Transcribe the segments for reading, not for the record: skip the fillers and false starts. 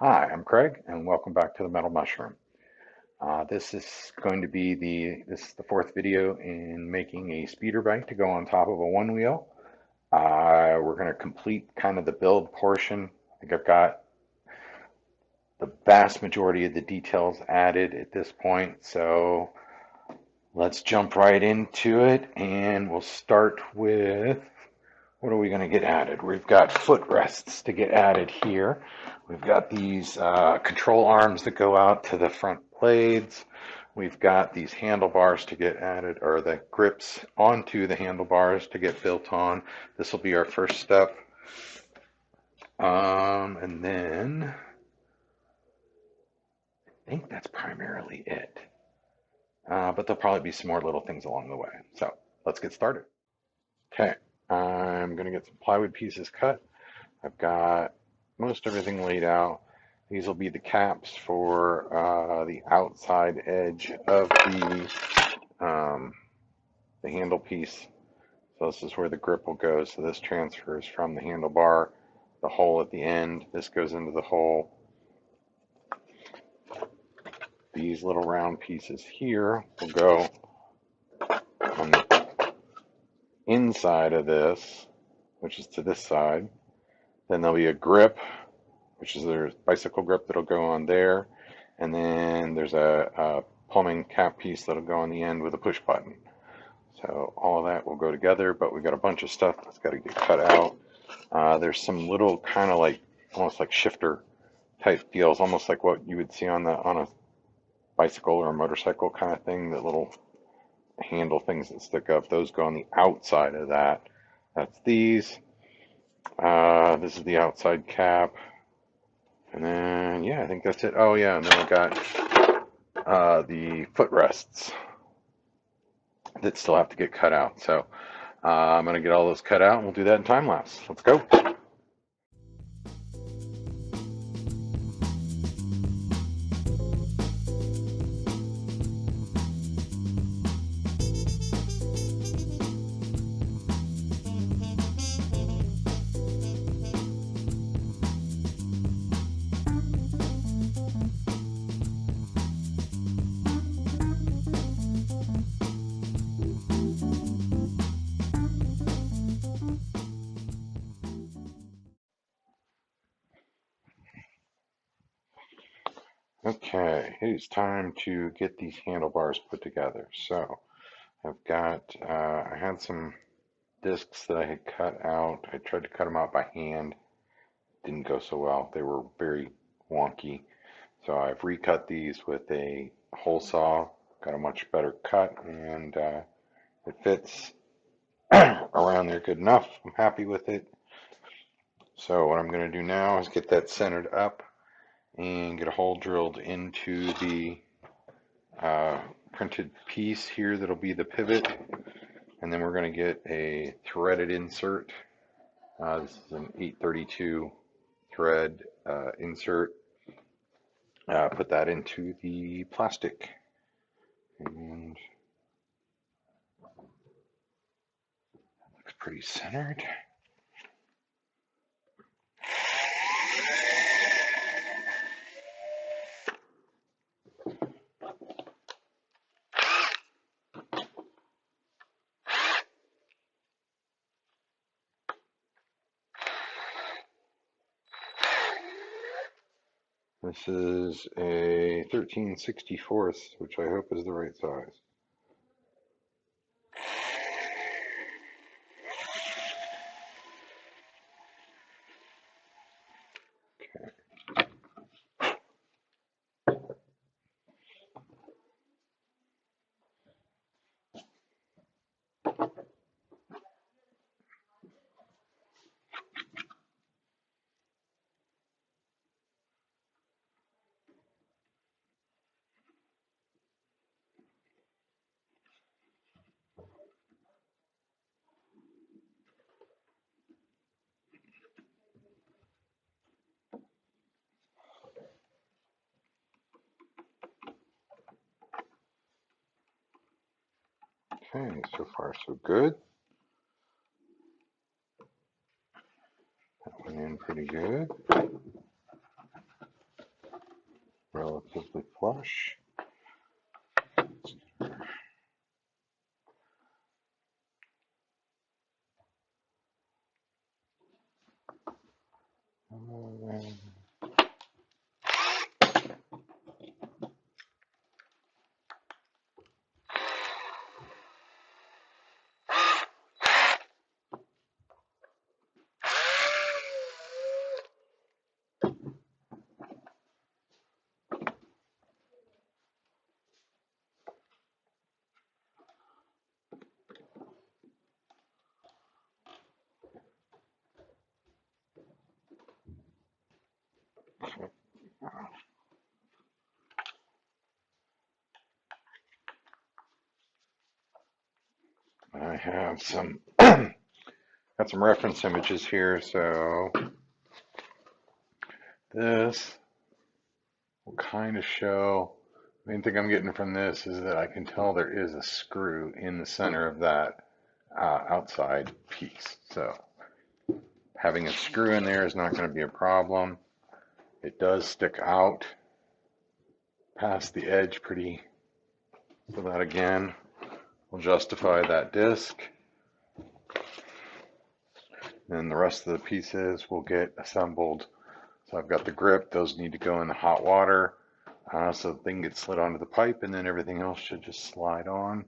Hi, I'm Craig, and welcome back to the Metal Mushroom. This is going to be the fourth video in making a speeder bike to go on top of a one wheel. We're going to complete kind of the build portion. I think I've got the vast majority of the details added at this point, so let's jump right into it, and we'll start with what are we going to get added? We've got footrests to get added here. We've got these control arms that go out to the front blades. We've got these handlebars to get added, or the grips onto the handlebars to get built on. This will be our first step. And then I think that's primarily it. But there'll probably be some more little things along the way. So let's get started. Okay, I'm going to get some plywood pieces cut. I've got most everything laid out. These will be the caps for the outside edge of the handle piece. So this is where the grip will go. So this transfers from the handlebar, the hole at the end. This goes into the hole. These little round pieces here will go on the inside of this, which is to this side. Then there'll be a grip, which is their bicycle grip that'll go on there. And then there's a plumbing cap piece that'll go on the end with a push button. So all of that will go together, but we've got a bunch of stuff that's got to get cut out. There's some little kind of like almost like shifter type deals, almost like what you would see on a bicycle or a motorcycle kind of thing, the little handle things that stick up. Those go on the outside of that. That's these. This is the outside cap. And then, yeah, I think that's it. Oh, yeah, and then I got the footrests that still have to get cut out. So I'm going to get all those cut out, and we'll do that in time lapse. Let's go. Okay, it is time to get these handlebars put together. So I've got, I had some discs that I had cut out. I tried to cut them out by hand. Didn't go so well. They were very wonky. So I've recut these with a hole saw. Got a much better cut, and it fits around there good enough. I'm happy with it. So what I'm going to do now is get that centered up and get a hole drilled into the printed piece here that'll be the pivot, and then we're going to get a threaded insert. This is an 832 thread insert. Put that into the plastic, and looks pretty centered. This is a 13/64, which I hope is the right size. Okay, so far so good. That went in pretty good. relatively flush. I have some got some reference images here, so this will kind of show. Main thing I'm getting from this is that I can tell there is a screw in the center of that outside piece. So having a screw in there is not going to be a problem. It does stick out past the edge pretty, so that again will justify that disc. Then the rest of the pieces will get assembled. So I've got the grip, those need to go in the hot water so they can get slid onto the pipe, and then everything else should just slide on,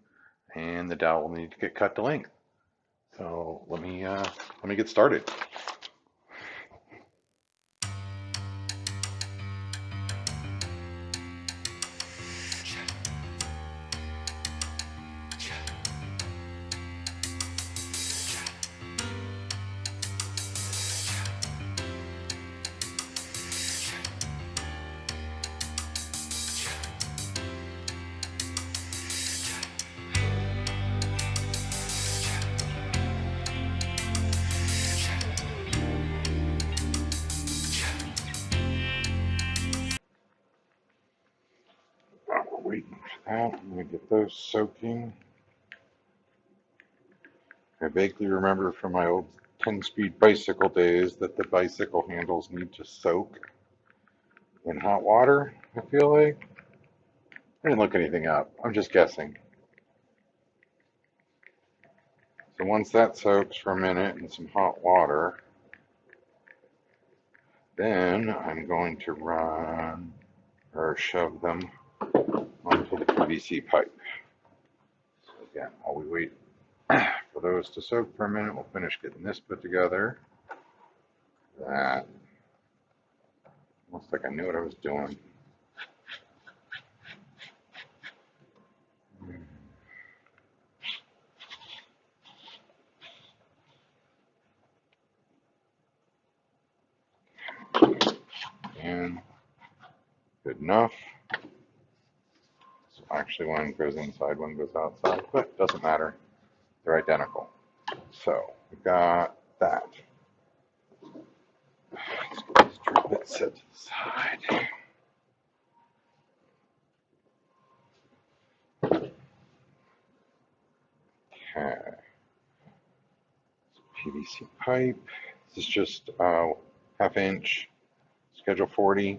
and the dowel will need to get cut to length. So let me get started. While we're waiting for that, I'm going to get those soaking. I vaguely remember from my old 10-speed bicycle days that the bicycle handles need to soak in hot water, I feel like. I didn't look anything up. I'm just guessing. So once that soaks for a minute in some hot water, then I'm going to run or shove them onto the PVC pipe. So again, while we wait for those to soak for a minute, we'll finish getting this put together. That looks like I knew what I was doing. And good enough. So actually one goes inside, one goes outside, but it doesn't matter. They're identical. So we've got that. Let's drop it set to the side. Okay. PVC pipe. This is just half-inch, schedule 40.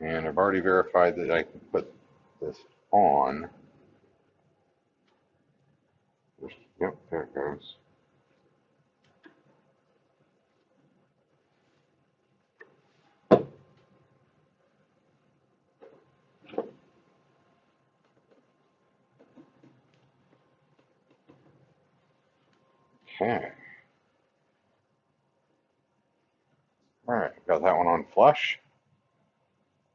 And I've already verified that I can put this on. Yep, there it goes. Okay. All right, got that one on flush.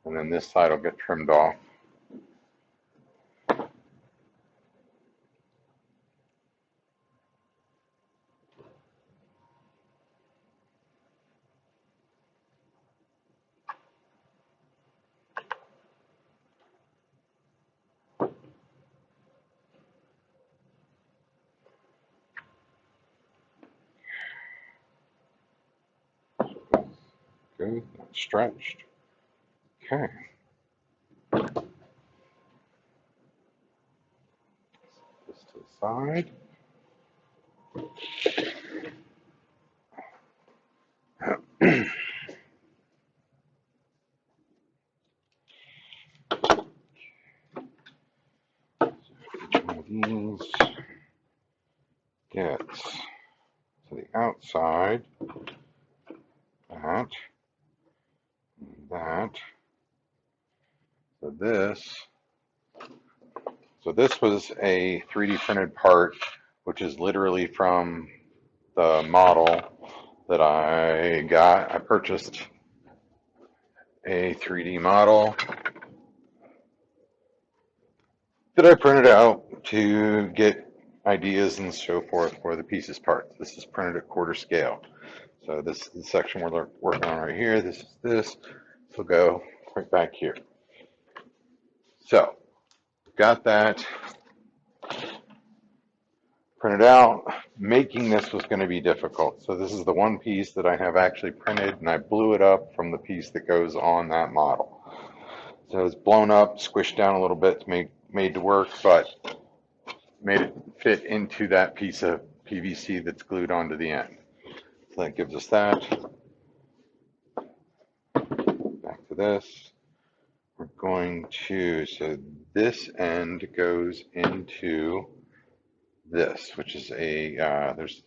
And then this side will get trimmed off. Good, that's stretched. Okay. This to the side. these get to the outside, that, that. So this was a 3D printed part, which is literally from the model that I got. I purchased a 3D model that I printed out to get ideas and so forth for the pieces parts. This is printed at quarter scale. So this is the section we're working on right here. This is this. This will go right back here. So got that printed out. Making this was going to be difficult. So this is the one piece that I have actually printed, and I blew it up from the piece that goes on that model. So it's blown up, squished down a little bit to make made to work, but made it fit into that piece of PVC that's glued onto the end. So that gives us that. Back to this. We're going to, so this end goes into this, which is a, there's,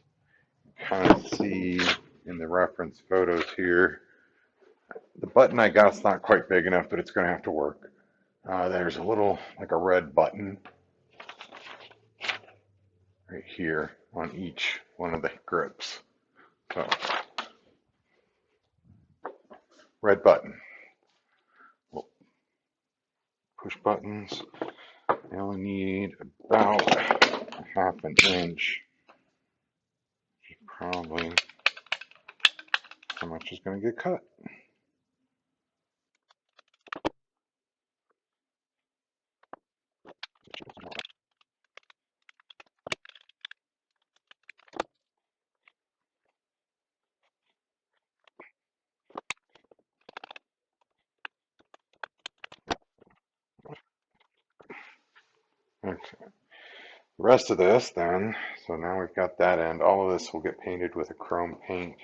kind of see in the reference photos here, the button I got's not quite big enough, but it's going to have to work. There's a little, like a red button right here on each one of the grips. So, red button. Well, push buttons. I only need about a half an inch. Probably how much is going to get cut. Okay. The rest of this then, so now we've got that end. All of this will get painted with a chrome paint.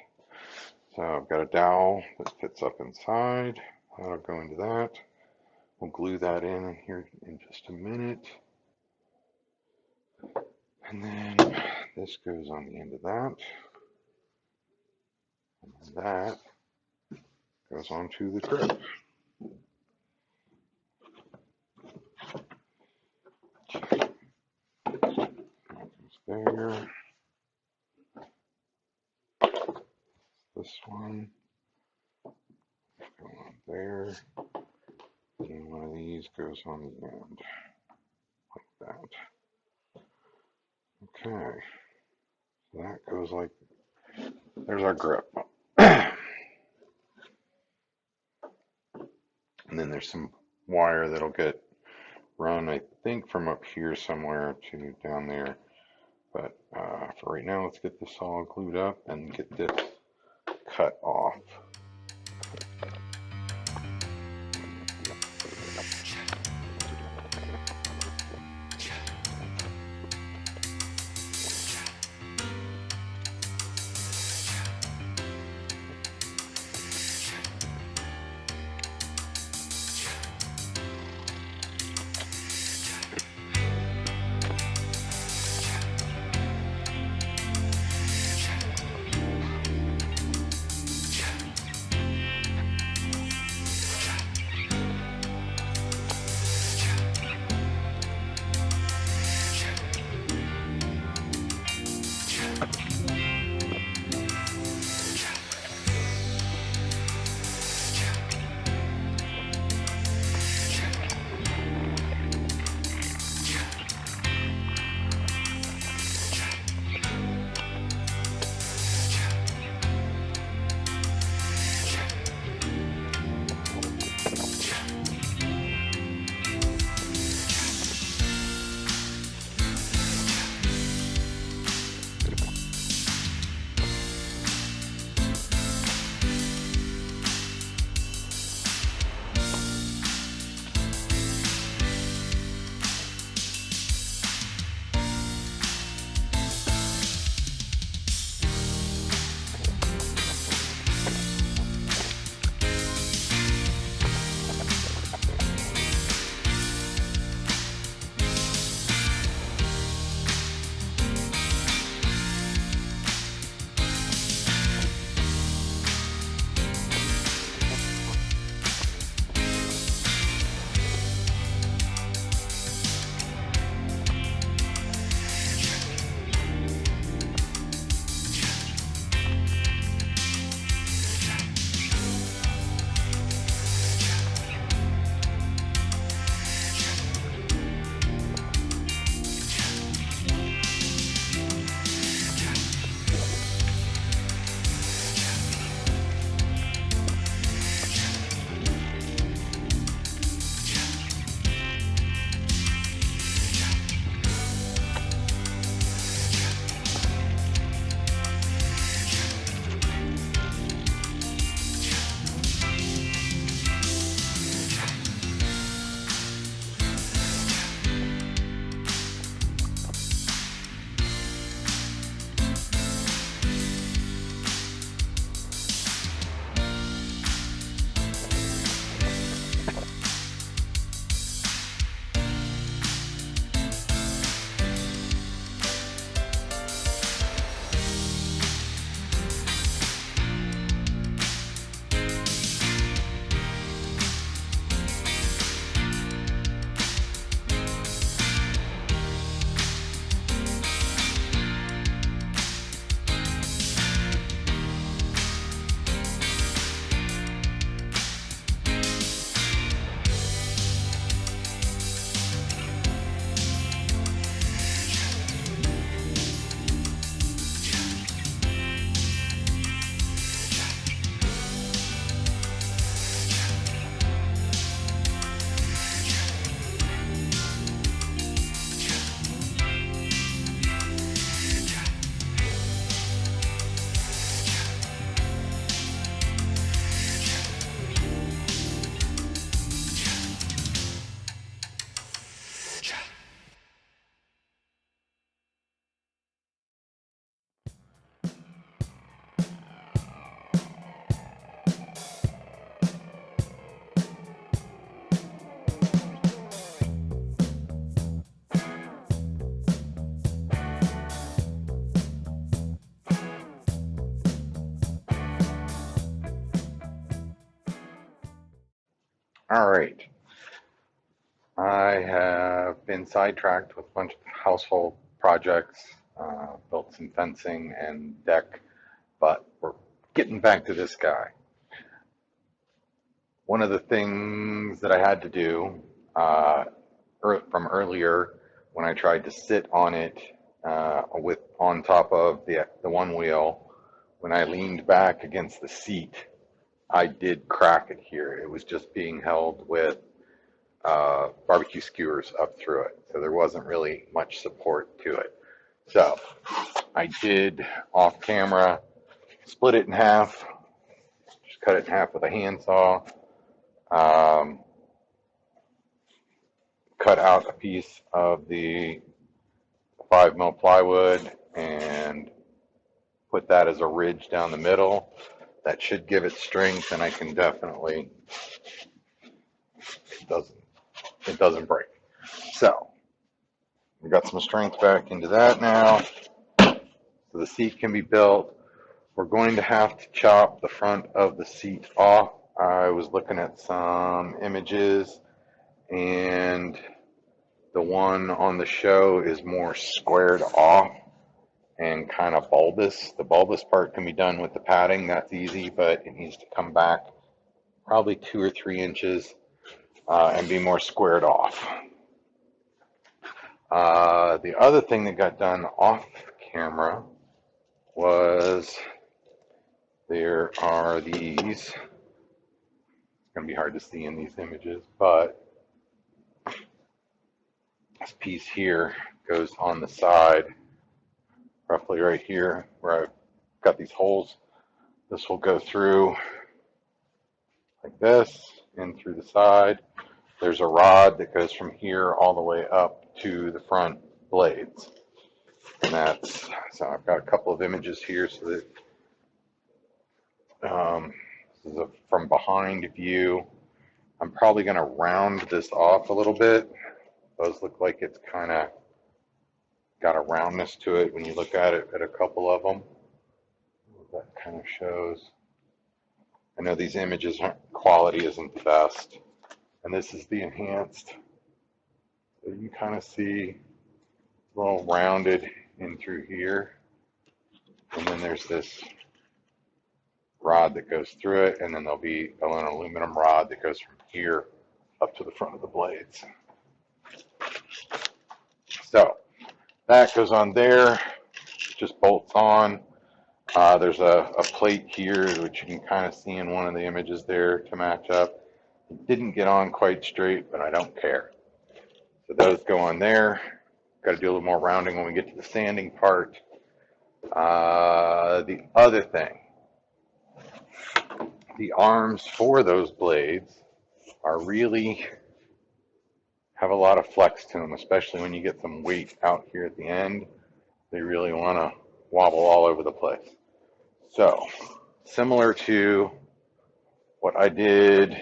So I've got a dowel that fits up inside. That'll go into that. We'll glue that in here in just a minute. And then this goes on the end of that. And that goes onto the grip. There. This one. Go on there. And one of these goes on the end. Like that. Okay. So that goes like, there's our grip. And then there's some wire that'll get run, I think, from up here somewhere to down there. But for right now, let's get this all glued up and get this cut off. All right. I have been sidetracked with a bunch of household projects, built some fencing and deck, but we're getting back to this guy. One of the things that I had to do from earlier when I tried to sit on it with on top of the one wheel, when I leaned back against the seat, I did crack it here. It was just being held with barbecue skewers up through it, so there wasn't really much support to it. So I did off camera split it in half, just cut it in half with a handsaw, cut out a piece of the 5 mil plywood and put that as a ridge down the middle. That should give it strength, and I can definitely, it doesn't break. So we got some strength back into that now. So the seat can be built. We're going to have to chop the front of the seat off. I was looking at some images, and the one on the show is more squared off and kind of bulbous. The bulbous part can be done with the padding. That's easy, but it needs to come back probably 2 or 3 inches and be more squared off. The other thing that got done off camera was there are these, it's going to be hard to see in these images, but this piece here goes on the side, roughly right here where I've got these holes. This will go through like this, in through the side. There's a rod that goes from here all the way up to the front blades. And that's, so I've got a couple of images here so that this is a from behind view. I'm probably going to round this off a little bit. Those look like it's kind of got a roundness to it when you look at it at a couple of them. That kind of shows. I know these images quality isn't the best, and this is the enhanced. So you can kind of see a little rounded in through here, and then there's this rod that goes through it, and then there'll be an aluminum rod that goes from here up to the front of the blades. So that goes on there, just bolts on. There's a plate here, which you can kind of see in one of the images there to match up. It didn't get on quite straight, but I don't care. So those go on there. Got to do a little more rounding when we get to the sanding part. The other thing, the arms for those blades are really have a lot of flex to them, especially when you get some weight out here at the end. They really want to wobble all over the place. So, similar to what I did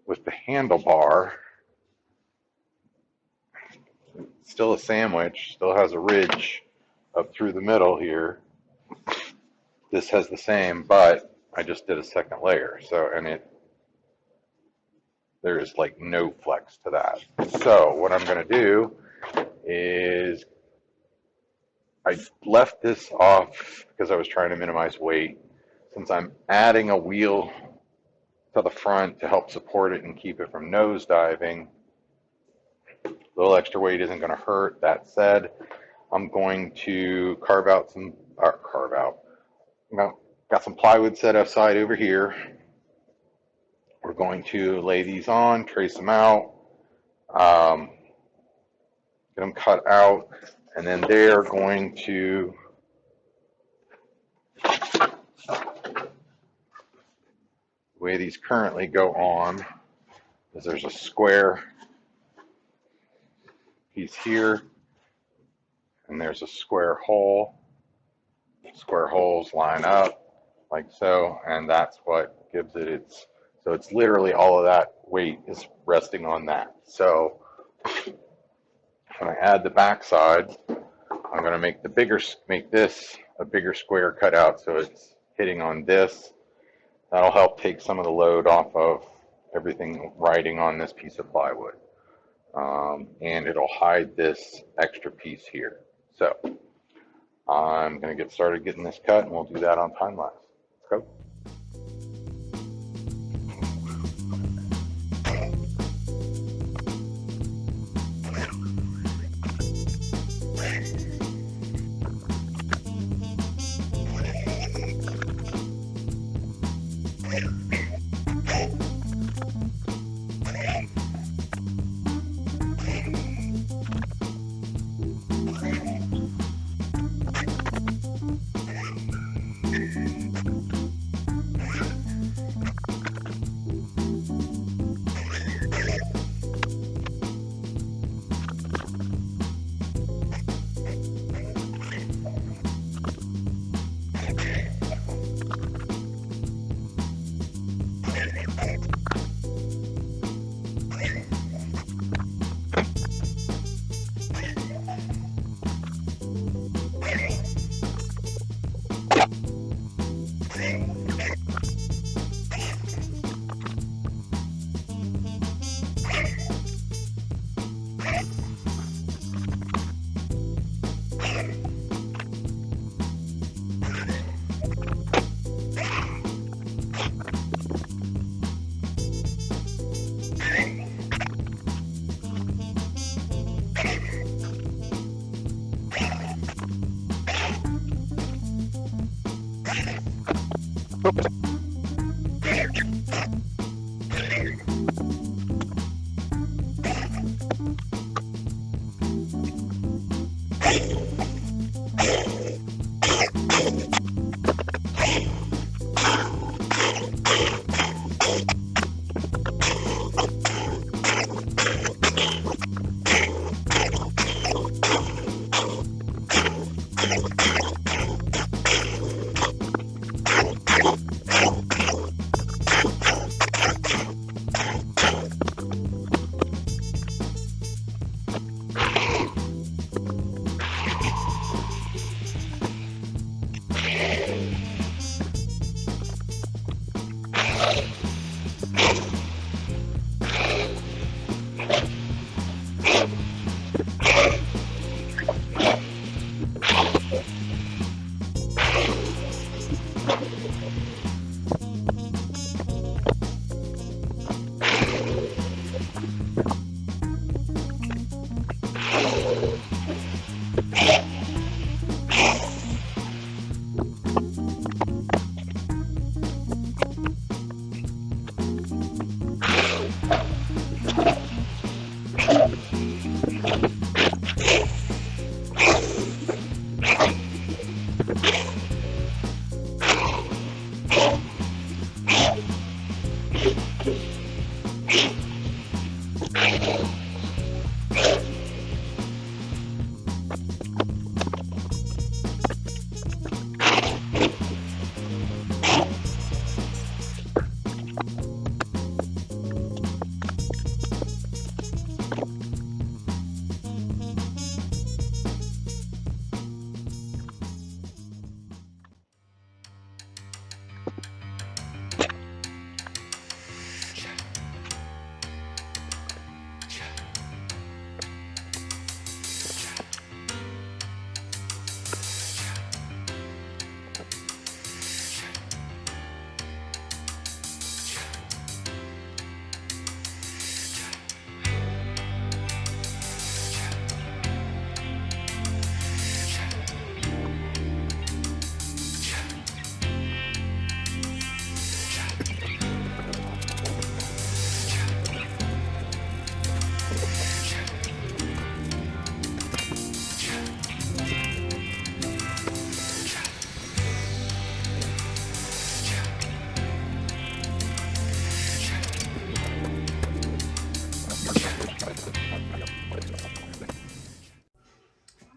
with the handlebar, still a sandwich, still has a ridge up through the middle here. This has the same, but I just did a second layer. So, and there is like no flex to that. So what I'm going to do is I left this off because I was trying to minimize weight. Since I'm adding a wheel to the front to help support it and keep it from nose diving, a little extra weight isn't going to hurt. That said, I'm going to got some plywood set aside over here. We're going to lay these on, trace them out, get them cut out, and then they're going to the way these currently go on is there's a square piece here, and there's a square hole. Square holes line up like so, and that's what gives it its, so it's literally all of that weight is resting on that. So when I add the back side, I'm going to make this a bigger square cutout, so it's hitting on this. That'll help take some of the load off of everything riding on this piece of plywood. And it'll hide this extra piece here. So I'm going to get started getting this cut, and we'll do that on time lapse. Let's go.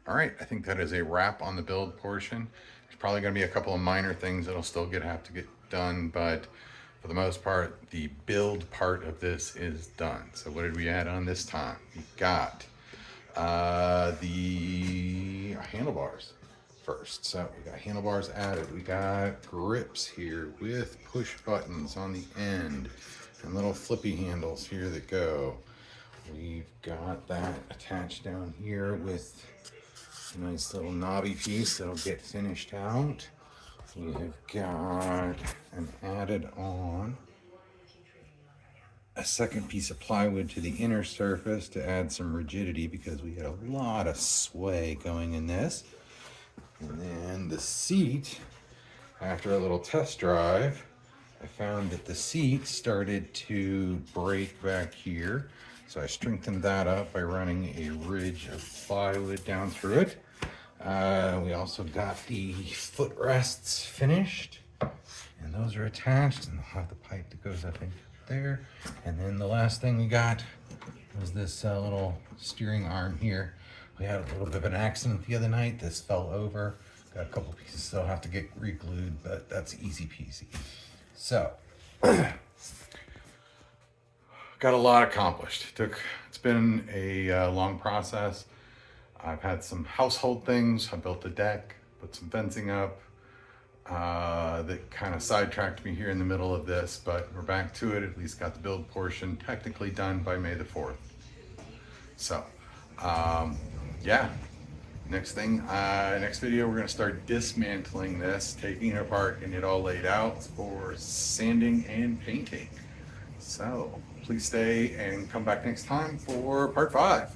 All right, I think that is a wrap on the build portion. There's probably going to be a couple of minor things that'll still have to get done, but for the most part, the build part of this is done. So what did we add on this time? We got the handlebars first. So we got handlebars added. We got grips here with push buttons on the end and little flippy handles here that go. We've got that attached down here with a nice little knobby piece that'll get finished out. We've got an added on a second piece of plywood to the inner surface to add some rigidity because we had a lot of sway going in this. And then the seat, after a little test drive, I found that the seat started to break back here. So I strengthened that up by running a ridge of plywood down through it. We also got the footrests finished, and those are attached, and they'll have the pipe that goes up in there. And then the last thing we got was this little steering arm here. We had a little bit of an accident the other night. This fell over. Got a couple pieces still have to get re-glued, but that's easy peasy. So, got a lot accomplished. It's been a long process. I've had some household things. I built a deck, put some fencing up. That kind of sidetracked me here in the middle of this, but we're back to it. At least got the build portion technically done by May the 4th. So, yeah. Next video, we're going to start dismantling this, taking it apart, and it all laid out for sanding and painting. So, please stay and come back next time for part 5.